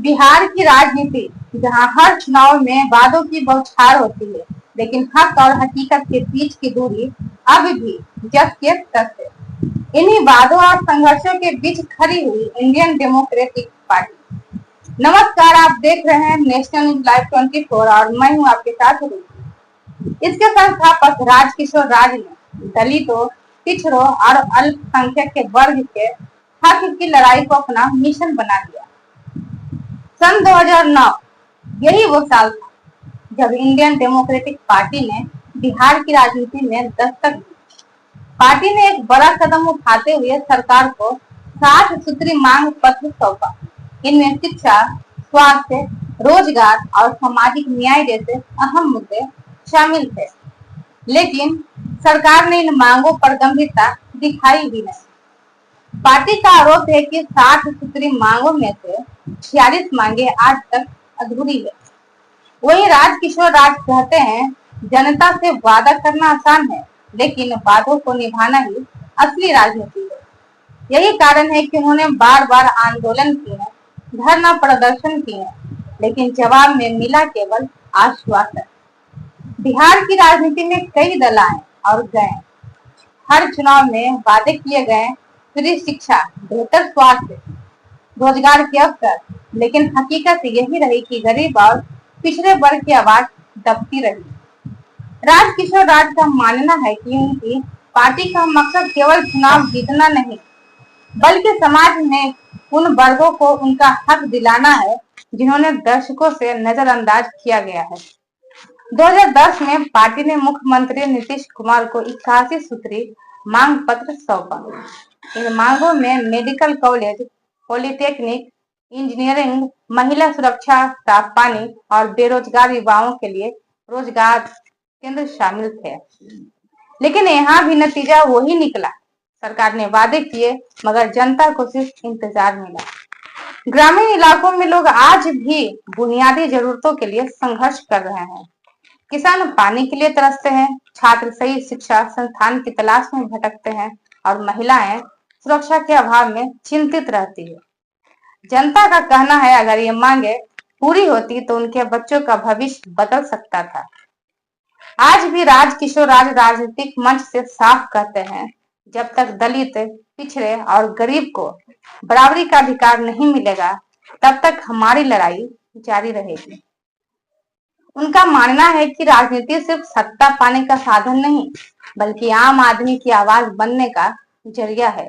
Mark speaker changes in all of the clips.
Speaker 1: बिहार की राजनीति, जहां हर चुनाव में वादों की बौछार होती है, लेकिन हक और हकीकत के बीच की दूरी अब भी जस के तस है। इन्हीं वादों और संघर्षों के बीच खड़ी हुई इंडियन डेमोक्रेटिक पार्टी। नमस्कार, आप देख रहे हैं नेशनल न्यूज लाइव 24 और मैं हूं आपके साथ रुचि। इसके संस्थापक राजकिशोर राज ने दलितों, पिछड़ों और अल्पसंख्यक के वर्ग के हक की लड़ाई को अपना मिशन बना लिया। सन 2009 यही वो साल था जब इंडियन डेमोक्रेटिक पार्टी ने बिहार की राजनीति में दस्तक दी। पार्टी ने एक बड़ा कदम उठाते हुए सरकार को 60 सूत्री मांग पत्र सौंपा। इनमें शिक्षा, स्वास्थ्य, रोजगार और सामाजिक न्याय जैसे अहम मुद्दे शामिल थे, लेकिन सरकार ने इन मांगों पर गंभीरता दिखाई भी नहीं। पार्टी का आरोप है कि 60 सूत्री मांगों में से 46 मांगे आज तक अधूरी है। वही राजकिशोर राज कहते हैं, जनता से वादा करना आसान है, लेकिन वादों को निभाना ही असली राजनीति है। यही कारण है कि उन्होंने बार बार आंदोलन किए हैं, धरना प्रदर्शन किए हैं, लेकिन जवाब में मिला केवल आश्वासन। बिहार की राजनीति में कई दल आए और गए। हर चुनाव में वादे किए गए, फ्री शिक्षा, बेहतर स्वास्थ्य, रोजगार के अवसर, लेकिन हकीकत यही रही कि गरीब और पिछड़े वर्ग की आवाज दबती रही। राजकिशोर राज का मानना है कि उनकी पार्टी का मकसद केवल चुनाव जीतना नहीं, बल्कि समाज में उन वर्गों को उनका हक दिलाना है जिन्होंने दशकों से नजरअंदाज किया गया है। 2010 में पार्टी ने मुख्यमंत्री नीतीश कुमार को 81 सूत्री मांग पत्र सौंपा। इन मांगों में मेडिकल कॉलेज, पॉलिटेक्निक, इंजीनियरिंग, महिला सुरक्षा, साफ पानी और बेरोजगार युवाओं के लिए रोजगार केंद्र शामिल थे। लेकिन यहाँ भी नतीजा वही निकला। सरकार ने वादे किए, मगर जनता को सिर्फ इंतजार मिला। ग्रामीण इलाकों में लोग आज भी बुनियादी जरूरतों के लिए संघर्ष कर रहे हैं। किसान पानी के लिए तरसते हैं, छात्र सही शिक्षा संस्थान की तलाश में भटकते हैं और महिलाएं सुरक्षा के अभाव में चिंतित रहती है। जनता का कहना है, अगर ये मांगे पूरी होती तो उनके बच्चों का भविष्य बदल सकता था। आज भी राजकिशोर राज राजनीतिक मंच से साफ कहते हैं, जब तक दलित, पिछड़े और गरीब को बराबरी का अधिकार नहीं मिलेगा, तब तक हमारी लड़ाई जारी रहेगी। उनका मानना है कि राजनीति सिर्फ सत्ता पाने का साधन नहीं, बल्कि आम आदमी की आवाज बनने का जरिया है।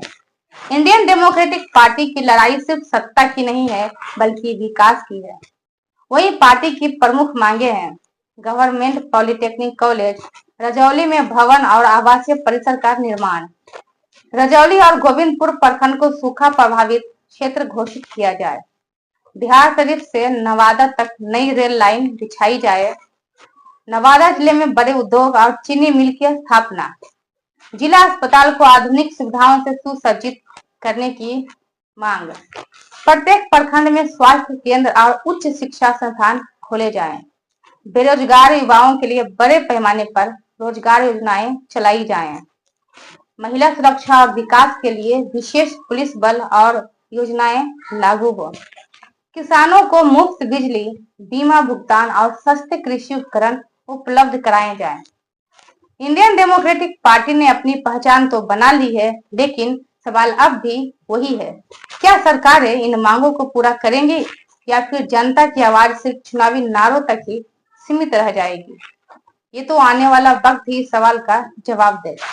Speaker 1: इंडियन डेमोक्रेटिक पार्टी की लड़ाई सिर्फ सत्ता की नहीं है, बल्कि विकास की है। वही पार्टी की प्रमुख मांगे हैं, गवर्नमेंट पॉलिटेक्निक कॉलेज, रजौली में भवन और आवासीय परिसर का निर्माण, रजौली और गोविंदपुर प्रखंड को सूखा प्रभावित क्षेत्र घोषित किया जाए, बिहार शरीफ से नवादा तक नई रेल लाइन बिछाई जाए, नवादा जिले में बड़े उद्योग और चीनी मिल की स्थापना, जिला अस्पताल को आधुनिक सुविधाओं से सुसज्जित करने की मांग, प्रत्येक प्रखंड में स्वास्थ्य केंद्र और उच्च शिक्षा संस्थान खोले जाएं, बेरोजगार युवाओं के लिए बड़े पैमाने पर रोजगार योजनाएं चलाई जाएं, महिला सुरक्षा और विकास के लिए विशेष पुलिस बल और योजनाएं लागू हो, किसानों को मुफ्त बिजली, बीमा भुगतान और सस्ते कृषि उपकरण उपलब्ध कराए जाएं। इंडियन डेमोक्रेटिक पार्टी ने अपनी पहचान तो बना ली है, लेकिन सवाल अब भी वही है, क्या सरकारें इन मांगों को पूरा करेंगी या फिर जनता की आवाज सिर्फ चुनावी नारों तक ही सीमित रह जाएगी? ये तो आने वाला वक्त ही सवाल का जवाब देगा।